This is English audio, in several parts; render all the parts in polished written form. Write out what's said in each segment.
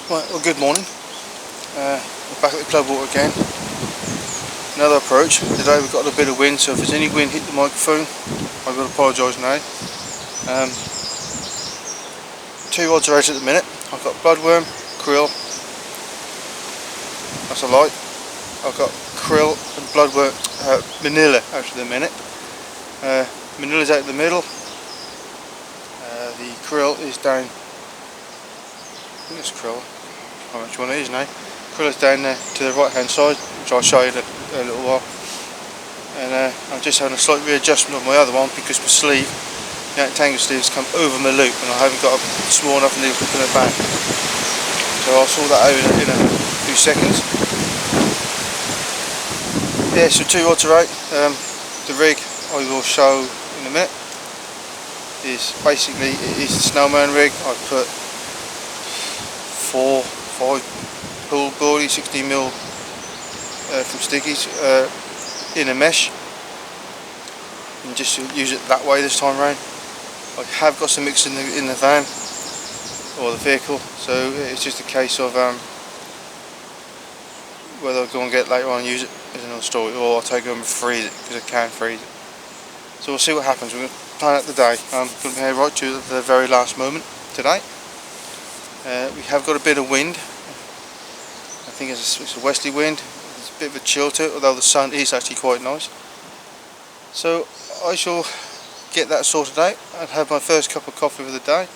Right, well, good morning. We're back at the club water again. Another approach. Today we've got a bit of wind, so if there's any wind hit the microphone, I've got to apologise now. Two rods are out at the minute. I've got bloodworm, krill, that's a light. I've got krill and bloodworm, manila out at the minute. Manila's out in the middle. The krill is down. I think it's krill. How much one it is now. Krill is down there to the right hand side, which I'll show you in a little while. And I'm just having a slight readjustment of my other one because my sleeve, the tangle sleeve, has come over my loop and I haven't got a small enough needle to put it back. So I'll sort that out in a few seconds. Yeah, so two rods are out. The rig I will show in a minute is basically, it is the Snowman rig. I put 5 pull body 16mm from Stickies in a mesh, and just use it that way this time round. I have got some mix in the van or the vehicle, so it's just a case of whether I'll go and get it later on and use it as another story, or I'll take it home and freeze it because I can freeze it. So we'll see what happens. We're going to plan out the day. I'm going to head right to the very last moment today. We have got a bit of wind. I think it's a westerly wind. There's a bit of a chill to it, although the sun is actually quite nice. So I shall get that sorted out and have my first cup of coffee of the day,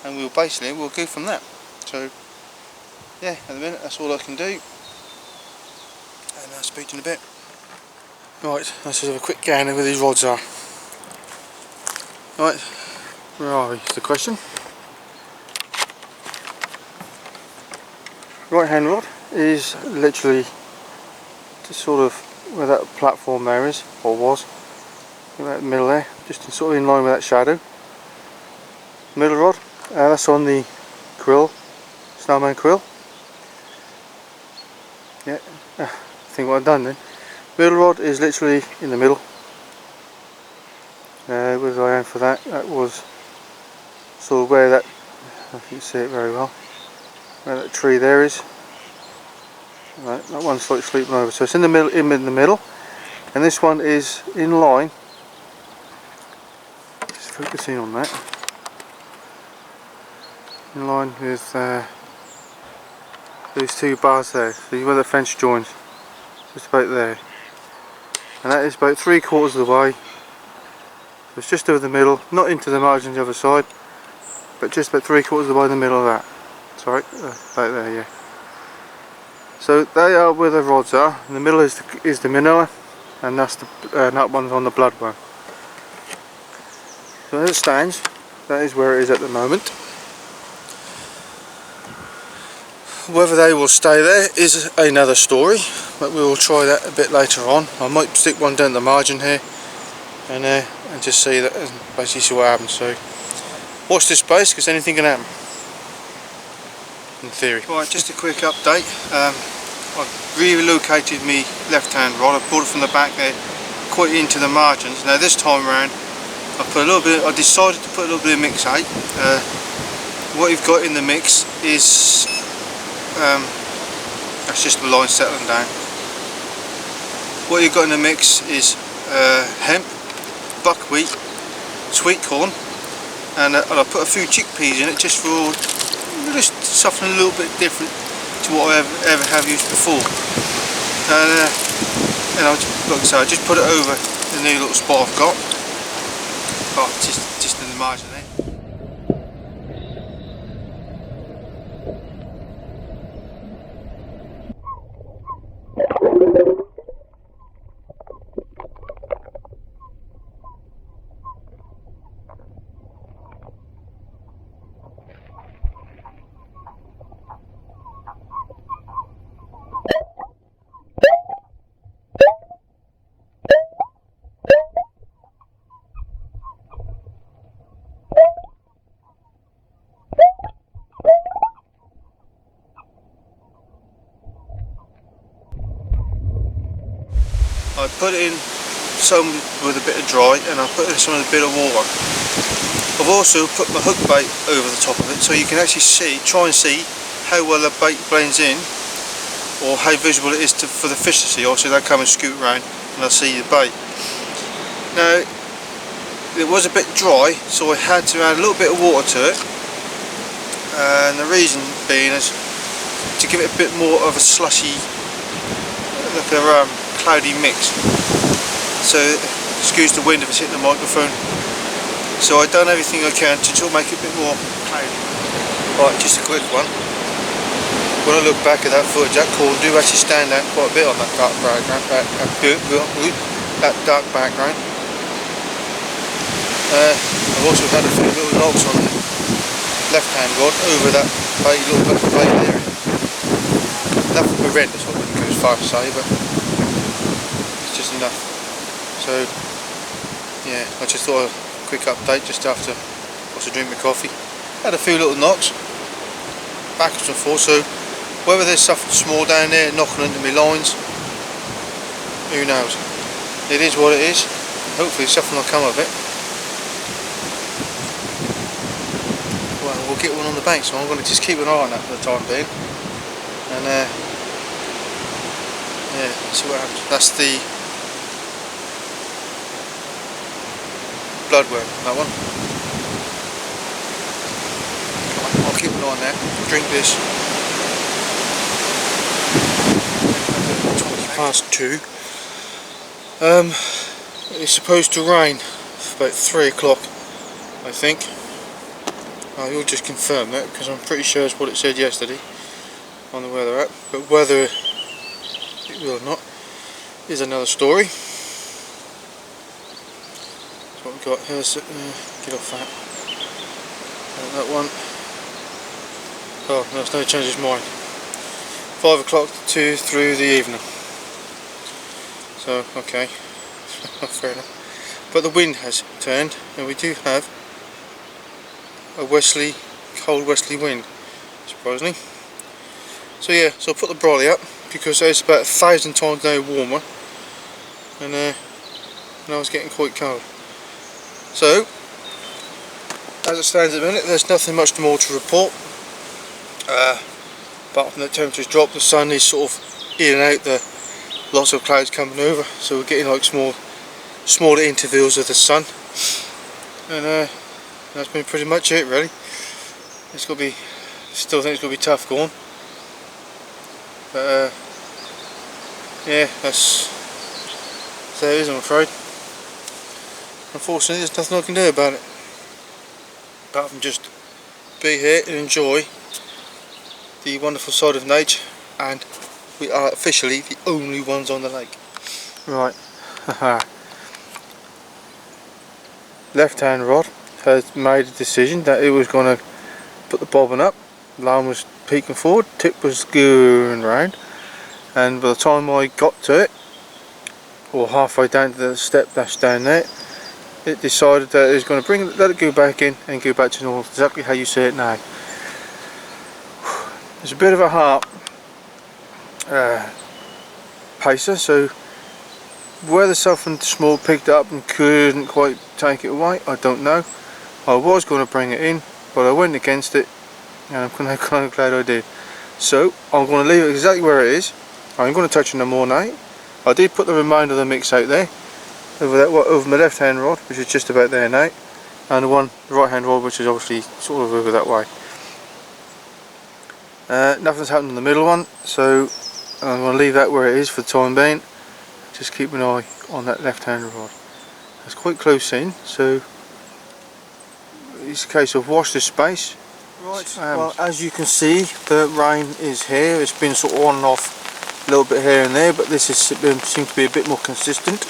and we'll go from that. So yeah, at the minute that's all I can do, and I'll speak to you in a bit. Right, let's just have a quick gander where these rods are. Right, where are we is the question. Right hand rod is literally just sort of where that platform there is, or was, in that middle there, just sort of in line with that shadow. Middle rod, that's on the krill, Snowman krill. Yeah, I think what I've done then. Middle rod is literally in the middle. Where I am for that, that was sort of where that, I don't know if you can see it very well, where that tree there is. Right, that one's slightly sleeping over, so it's in the middle, and this one is in line. Just focusing on that. In line with those two bars there. So where the fence joins, just about there, and that is about 3/4 of the way. So it's just over the middle, not into the margin the other side, but just about 3/4 of the way in the middle of that. Sorry, about there, yeah. So they are where the rods are. In the middle is the manila, and that's that one's on the bloodworm. So as it stands, that is where it is at the moment. Whether they will stay there is another story, but we will try that a bit later on. I might stick one down the margin here, and just see that, and basically see what happens. So watch this space, because anything can happen, in theory. Right, just a quick update. I've relocated my left hand rod. I brought it from the back there, quite into the margins. Now this time around, I decided to put a little bit of mix out. What you've got in the mix is, that's just the line settling down. What you've got in the mix is hemp, buckwheat, sweet corn, and I put a few chickpeas in it just for something a little bit different to what I ever have used before. And like I say, I just put it over the new little spot I've got. Oh, just in the margin there. I put in some with a bit of dry, and I put in some with a bit of water. I've also put my hook bait over the top of it, so you can actually see, try and see how well the bait blends in, or how visible it is for the fish to see. Obviously they come and scoot around and they'll see the bait. Now it was a bit dry, so I had to add a little bit of water to it, and the reason being is to give it a bit more of a slushy, like a cloudy mix, so excuse the wind if it's hitting the microphone. So I've done everything I can to sort of make it a bit more cloudy. Right, just a quick one. When I look back at that footage, that corn do actually stand out quite a bit on that dark background. That dark background. I've also had a few little knocks on the left hand rod over that little bit of bait area. Nothing horrendous, I wouldn't go as far to say, but it's just enough. So yeah, I just thought a quick update just after I was drink my coffee. Had a few little knocks, backwards and forwards, so whether there's something small down there knocking into my lines, who knows. It is what it is. Hopefully something will come of it. Well, we'll get one on the bank, so I'm going to just keep an eye on that for the time being. And yeah, see what happens. That's the bloodworm, that one. I'll keep an eye on that. Drink this. 2:20. It's supposed to rain about 3 o'clock, I think. You'll just confirm that, because I'm pretty sure it's what it said yesterday on the weather app. But whether it will or not is another story. That's what we've got. Here's get off that. That one. Oh, no, it's no change his mind. 5 o'clock to through the evening. So, okay, fair enough. But the wind has turned, and we do have a cold westerly wind, surprisingly. So yeah, so I'll put the brolly up, because it's about 1,000 times now warmer, and now it's getting quite cold. So, as it stands at the minute, there's nothing much more to report. Apart from the temperature's dropped, the sun is sort of in and out, the lots of clouds coming over, so we're getting like smaller intervals of the sun, and that's been pretty much it really. It's got to be, still think it's going to be tough going, but yeah, that's how it is, I'm afraid. Unfortunately, there's nothing I can do about it, apart from just be here and enjoy the wonderful side of nature, and we are officially the only ones on the lake. Right, left hand rod has made a decision that it was going to put the bobbin up. Line was peeking forward, tip was going round, and by the time I got to it, or halfway down to the step that's down there, it decided that it was going to let it go back in and go back to normal, exactly how you see it now. It's a bit of a harp pacer, so whether something small picked it up and couldn't quite take it away, I don't know. I was going to bring it in, but I went against it, and I'm kind of glad I did. So I'm going to leave it exactly where it is. I'm going to touch it no more now. I did put the remainder of the mix out there over my left hand rod, which is just about there now, and the right hand rod, which is obviously sort of over that way. Nothing's happened on the middle one, so I'm going to leave that where it is for the time being. Just keep an eye on that left hand rod. It's quite close in, so it's a case of watch this space. Right, well, as you can see, the rain is here. It's been sort of on and off a little bit here and there, but this seems to be a bit more consistent.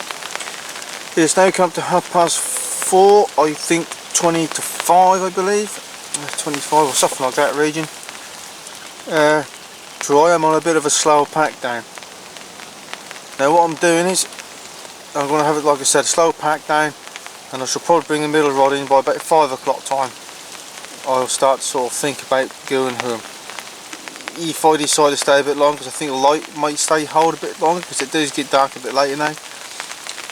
It's now come to 4:30, I think 20 to 5 I believe, 25 or something like that region. Dry. I'm on a bit of a slower pack down. Now what I'm doing is I'm going to have it, like I said, a slow pack down, and I shall probably bring the middle rod in by about 5 o'clock time. I'll start to sort of think about going home. If I decide to stay a bit longer, because I think the light might hold a bit longer, because it does get dark a bit later now,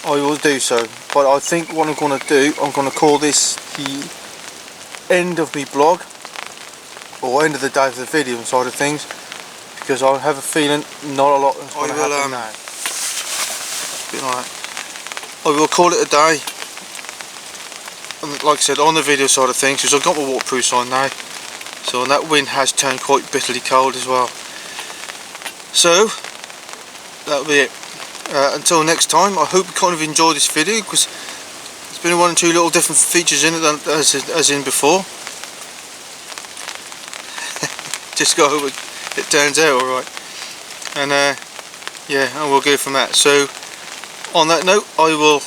I will do so. But I think what I'm going to do, I'm going to call this the end of my blog, or end of the day for the video side of things, because I have a feeling not a lot is going to happen now. Bit like that. I will call it a day. And like I said, on the video side of things, because I've got my waterproof on now, so that wind has turned quite bitterly cold as well. So that'll be it. Until next time, I hope you kind of enjoyed this video, because there's been one or two little different features in it than as in before. Just gotta hope it turns out alright. And yeah, and we'll go from that. So on that note, I will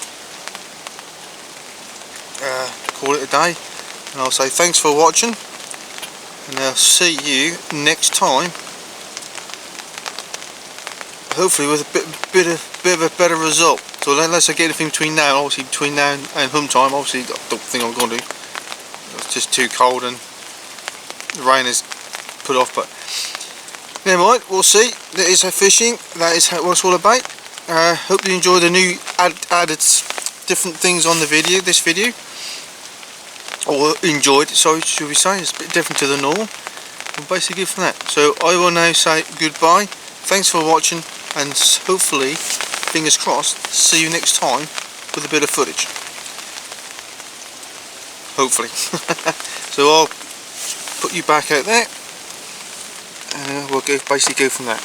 call it a day, and I'll say thanks for watching, and I'll see you next time, hopefully with a bit of a better result. So unless I get anything between now, obviously between now and home time, obviously I don't think I'm going to. It's just too cold and the rain is put off, but never mind, we'll see. That is fishing, that is what it's all about. Hope you enjoy the new added different things on the video, this video, or enjoyed, sorry, should we say. It's a bit different to the norm. We'll basically go from that. So I will now say goodbye, thanks for watching, and hopefully, fingers crossed, see you next time with a bit of footage, hopefully. So I'll put you back out there, and we'll basically go from that.